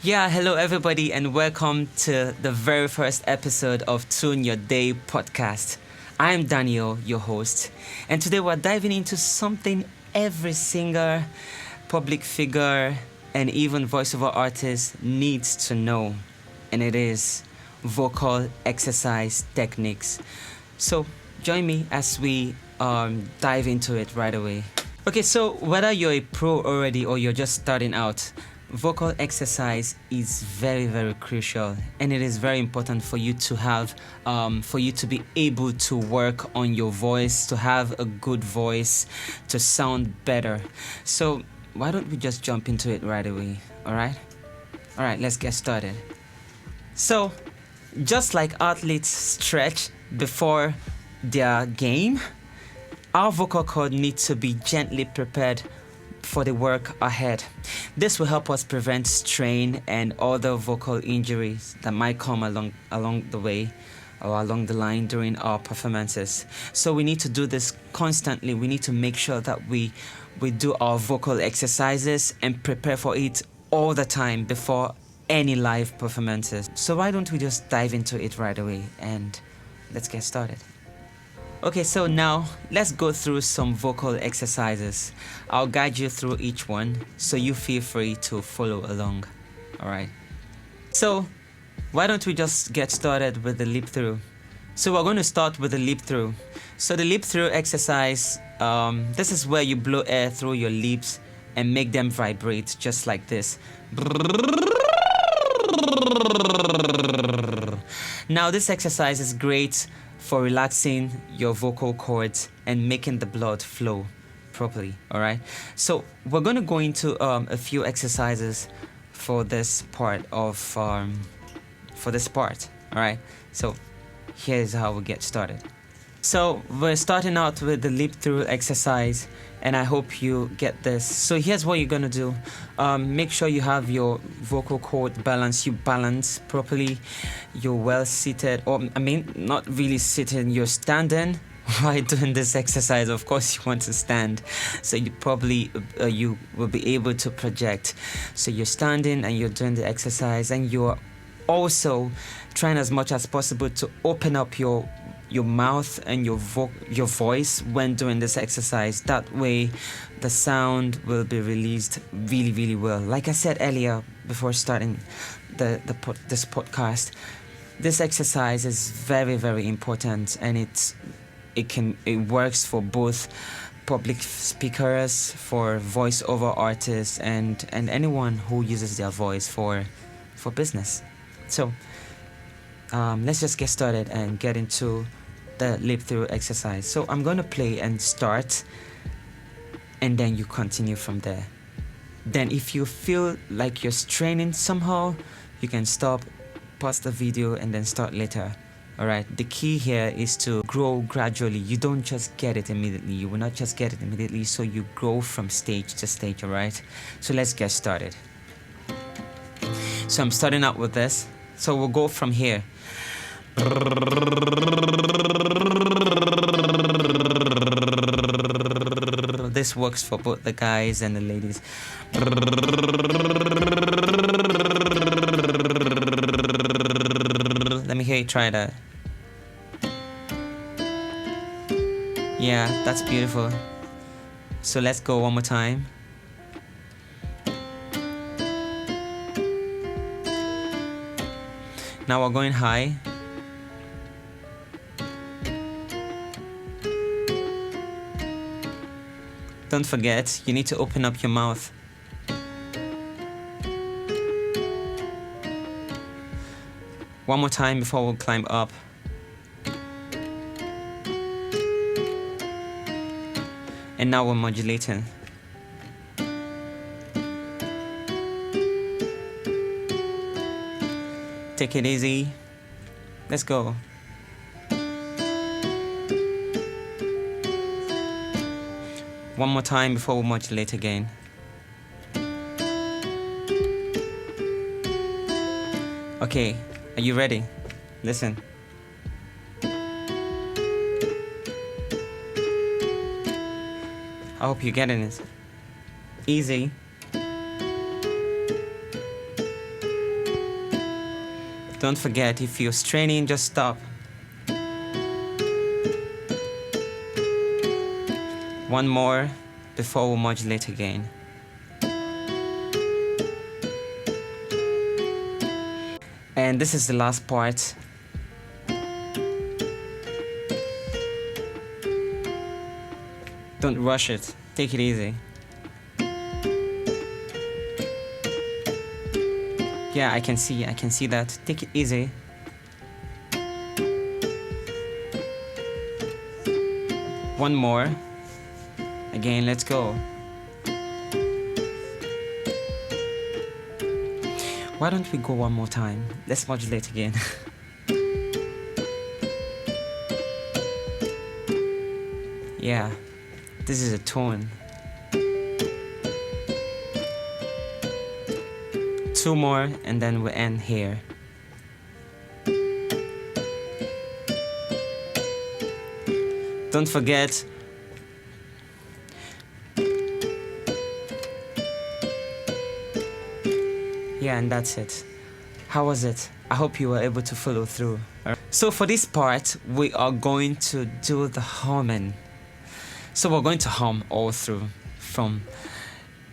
Yeah, hello everybody, and welcome to the very first episode of Tune Your Day podcast. I'm Daniel, your host, and today we're diving into something every singer, public figure, and even voiceover artist needs to know, and it is vocal exercise techniques. So join me as we dive into it right away. Okay, so whether you're a pro already or you're just starting out, vocal exercise is very, very crucial, and it is very important for you to have, for you to be able to work on your voice, to have a good voice, to sound better. So why don't we just jump into it right away? All right, let's get started. So, just like athletes stretch before their game, our vocal cord needs to be gently prepared for the work ahead. This will help us prevent strain and other vocal injuries that might come along the way or along the line during our performances. So we need to do this constantly. We need to make sure that we do our vocal exercises and prepare for it all the time before any live performances. So why don't we just dive into it right away and let's get started. Okay, so now let's go through some vocal exercises. I'll guide you through each one, so you feel free to follow along. Alright. So, why don't we just get started with the lip through? So we're going to start with the lip through. So the lip through exercise, this is where you blow air through your lips and make them vibrate just like this. Now this exercise is great for relaxing your vocal cords and making the blood flow properly. All right, so we're going to go into a few exercises for this part of all right, so here's how we get started. So we're starting out with the lip through exercise, and I hope you get this. So here's what you're gonna do. Make sure you have your vocal cord balanced. You balance properly. You're well seated, or I mean, not really sitting. You're standing while doing this exercise. Of course, you want to stand, so you probably you will be able to project. So you're standing and you're doing the exercise, and you're also trying as much as possible to open up your mouth and your voice when doing this exercise. That way the sound will be released really, really well. Like I said earlier before starting this podcast, this exercise is very, very important, and it works for both public speakers, for voiceover artists, and anyone who uses their voice for business. So let's just get started and get into the lip through exercise. So I'm going to play and start, and then you continue from there. Then if you feel like you're straining somehow, you can stop, pause the video, and then start later. Alright, the key here is to grow gradually. You don't just get it immediately. You will not just get it immediately, so you grow from stage to stage. Alright, so let's get started. So I'm starting out with this. So we'll go from here. This works for both the guys and the ladies. Let me hear you try that. Yeah, that's beautiful. So let's go one more time. Now we're going high. Don't forget, you need to open up your mouth. One more time before we climb up. And now we're modulating. Take it easy. Let's go. One more time before we modulate again. Okay, are you ready? Listen. I hope you're getting it. Easy. Don't forget, if you're straining, just stop. One more before we modulate again. And this is the last part. Don't rush it. Take it easy. Yeah, I can see that. Take it easy. One more. Again, let's go. Why don't we go one more time? Let's modulate again. Yeah, this is a tone. Two more and then we end here. Don't forget, yeah, and that's it. How was it? I hope you were able to follow through. So for this part, we are going to do the humming. So we're going to hum all through from...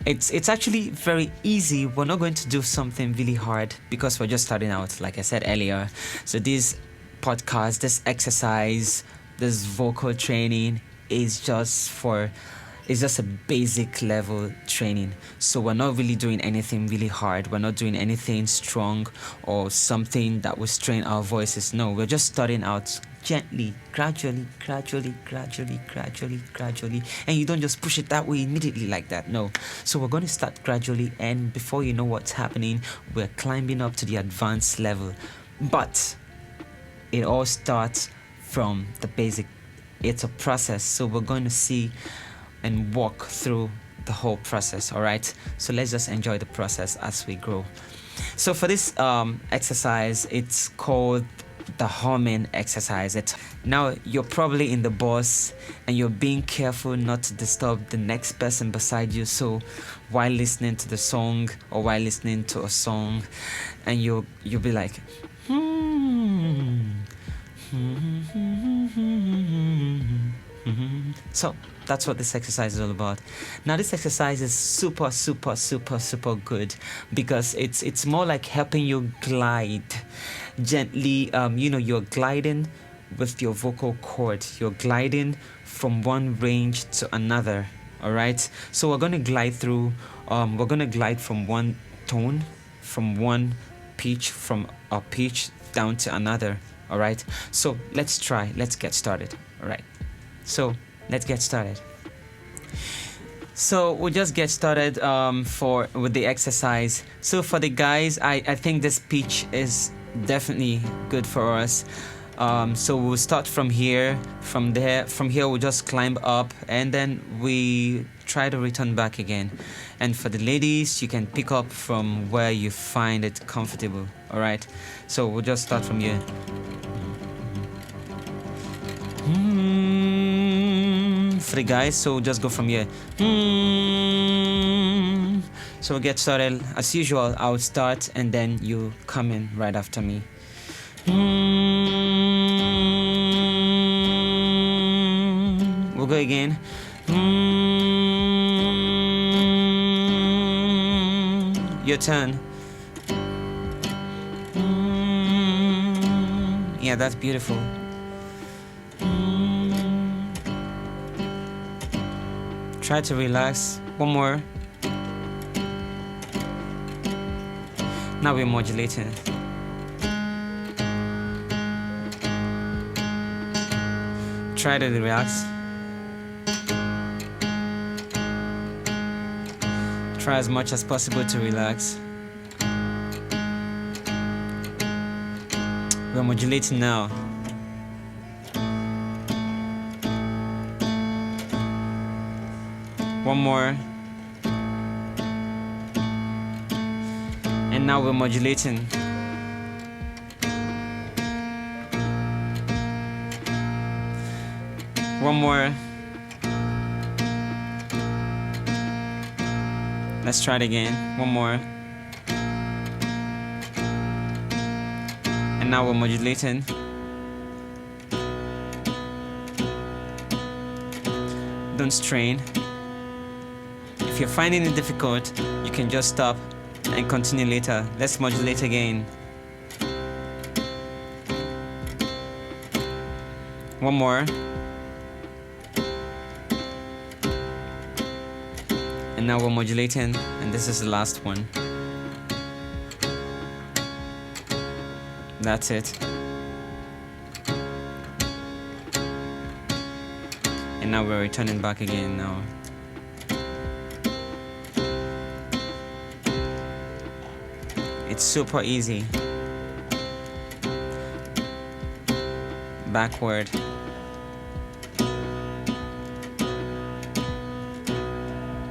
It's actually very easy. We're not going to do something really hard because we're just starting out, like I said earlier. So this podcast, this exercise, this vocal training is just a basic level training. So we're not really doing anything really hard. We're not doing anything strong or something that will strain our voices. No, we're just starting out gently, gradually. And you don't just push it that way immediately like that. No. So we're going to start gradually, and before you know what's happening, we're climbing up to the advanced level. But it all starts from the basic. It's a process. So we're going to see and walk through the whole process. All right, so let's just enjoy the process as we grow. So for this exercise, it's called the humming exercise. Now you're probably in the bus and you're being careful not to disturb the next person beside you. So while listening to the song or while listening to a song, and you'll be like So that's what this exercise is all about. Now this exercise is super good because it's more like helping you glide gently. You're gliding with your vocal cord. You're gliding from one range to another. All right. So we're gonna glide through. We're gonna glide from one tone, from one pitch, from a pitch down to another. All right. So let's try. Let's get started. All right. So let's get started. So we'll just get started with the exercise. So for the guys, I think this pitch is definitely good for us. So we'll start from here. From here we'll just climb up, and then we try to return back again. And for the ladies, you can pick up from where you find it comfortable. All right. So we'll just start from here. For the guys, so just go from here. So we'll get started. As usual, I'll start and then you come in right after me. We'll go again. Your turn. Yeah, that's beautiful. Try to relax. One more. Now we're modulating. Try to relax. Try as much as possible to relax. We're modulating now. One more. And now we're modulating. One more. Let's try it again. One more. And now we're modulating. Don't strain. If you're finding it difficult, you can just stop and continue later. Let's modulate again. One more. And now we're modulating, and this is the last one. That's it. And now we're returning back again now. It's super easy. Backward.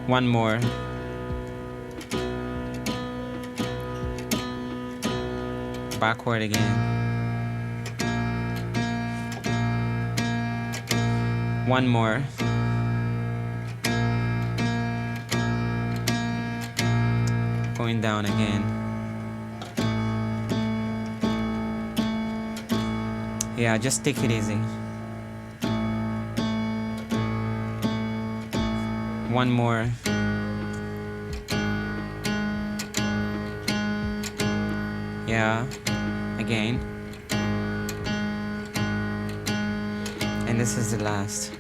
One more. Backward again. One more. Going down again. Yeah, just take it easy. One more. Yeah, again. And this is the last.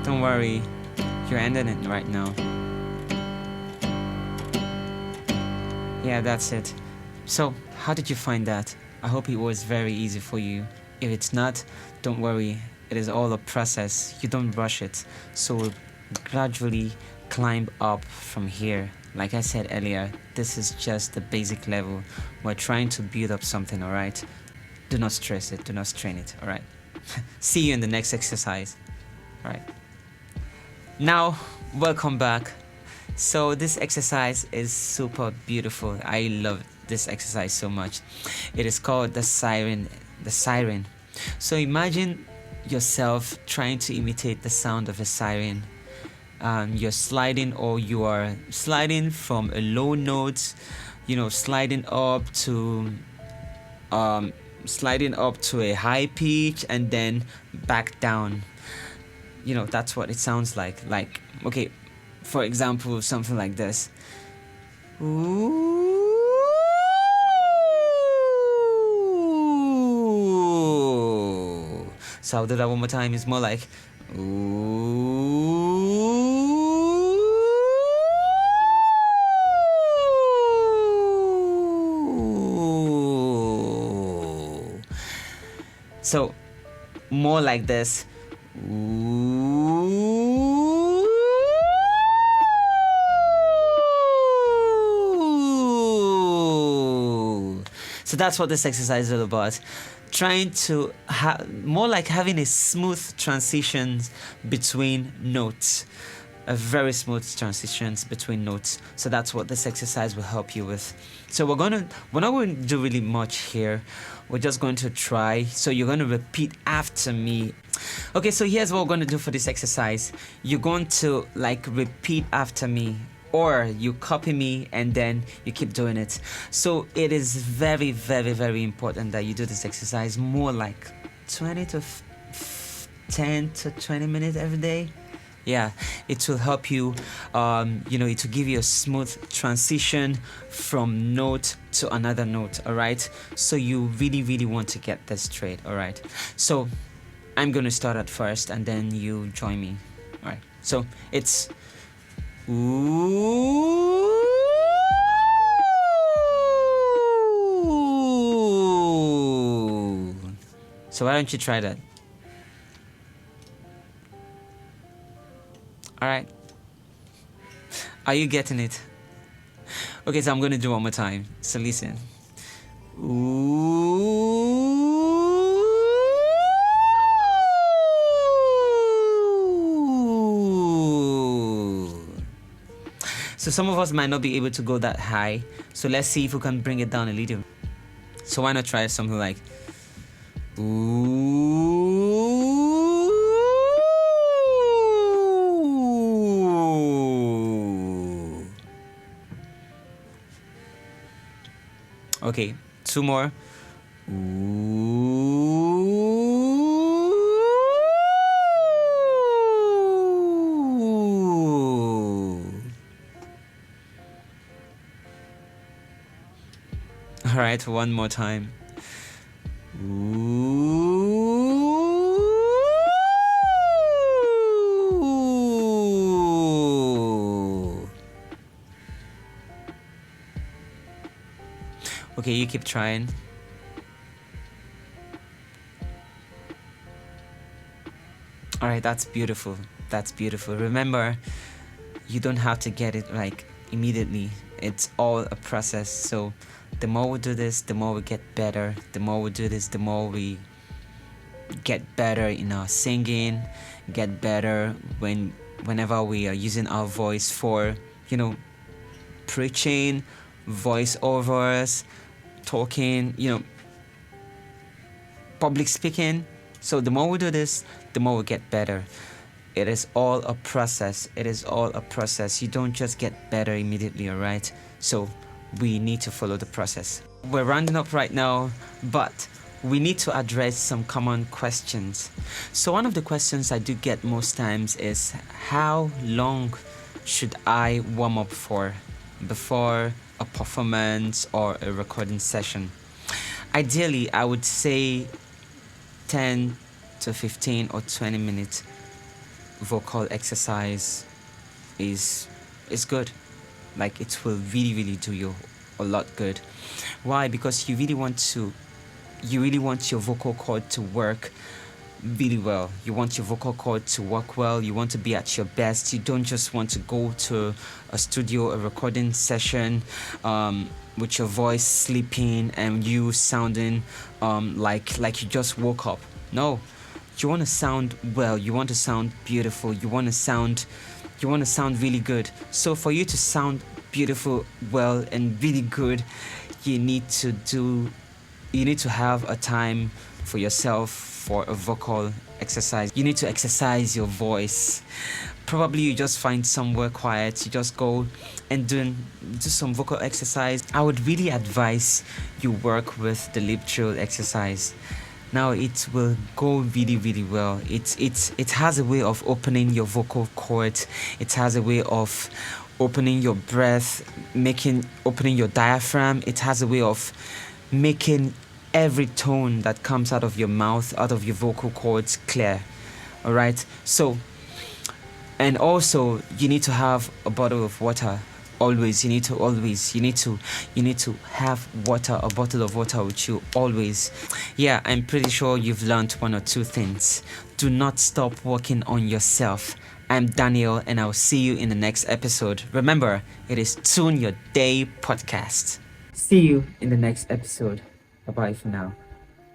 Don't worry, you're ending it right now. Yeah, that's it. So, how did you find that? I hope it was very easy for you. If it's not, don't worry. It is all a process. You don't rush it. So gradually climb up from here. Like I said earlier, this is just the basic level. We're trying to build up something, alright? Do not stress it. Do not strain it, alright? See you in the next exercise. Alright. Now, welcome back. So this exercise is super beautiful. I love this exercise so much. It is called the siren. The siren. So imagine yourself trying to imitate the sound of a siren. You're sliding, or you are sliding from a low note, sliding up to a high pitch and then back down. That's what it sounds like. Okay, for example, something like this. Ooh. So I'll do that one more time. It's more like ooh. So more like this. Ooh. So that's what this exercise is all about. Trying to more like having a smooth transitions between notes, a very smooth transitions between notes. So that's what this exercise will help you with. So we're not going to do really much here. We're just going to try. So you're going to repeat after me. Okay, so here's what we're going to do for this exercise. You're going to repeat after me, or you copy me and then you keep doing it. So it is very, very, very important that you do this exercise more like 10 to 20 minutes every day. Yeah, it will help you, it will give you a smooth transition from note to another note, all right? So you really, really want to get this straight, all right? So I'm going to start at first and then you join me, all right? So it's ooh. So why don't you try that? All right. Are you getting it? Okay, so I'm going to do one more time. So listen. Ooh. So some of us might not be able to go that high. So let's see if we can bring it down a little. So why not try something like ooh. Okay, two more. All right, one more time. Okay, you keep trying. All right, that's beautiful. That's beautiful. Remember, you don't have to get it like immediately. It's all a process. So the more we do this, the more we get better. The more we do this, the more we get better in our singing, get better whenever we are using our voice for, preaching, voiceovers, talking, public speaking. So the more we do this, the more we get better. It is all a process. It is all a process. You don't just get better immediately, all right? So we need to follow the process. We're rounding up right now, but we need to address some common questions. So one of the questions I do get most times is, how long should I warm up for before a performance or a recording session? Ideally, I would say 10 to 15 or 20 minutes vocal exercise is good. Like, it will really do you a lot good. Why? Because you really want your vocal cord to work really well. You want your vocal cord to work well. You want to be at your best. You don't just want to go to a studio, a recording session, with your voice sleeping and you sounding like you just woke up. No, you want to sound well. You want to sound beautiful. You want to sound really good. So for you to sound beautiful, well, and really good, you need to have a time for yourself for a vocal exercise. You need to exercise your voice. Probably you just find somewhere quiet, you just go and do some vocal exercise. I would really advise you work with the lip trill exercise. Now it will go really well. It has a way of opening your vocal cords. It has a way of opening your breath, opening your diaphragm. It has a way of making every tone that comes out of your mouth, out of your vocal cords, clear. All right. So, and also you need to have a bottle of water. Always, you need to have water, a bottle of water with you always. Yeah, I'm pretty sure you've learned one or two things. Do not stop working on yourself. I'm Daniel, and I'll see you in the next episode. Remember, it is Tune Your Day podcast. See you in the next episode. Bye-bye for now.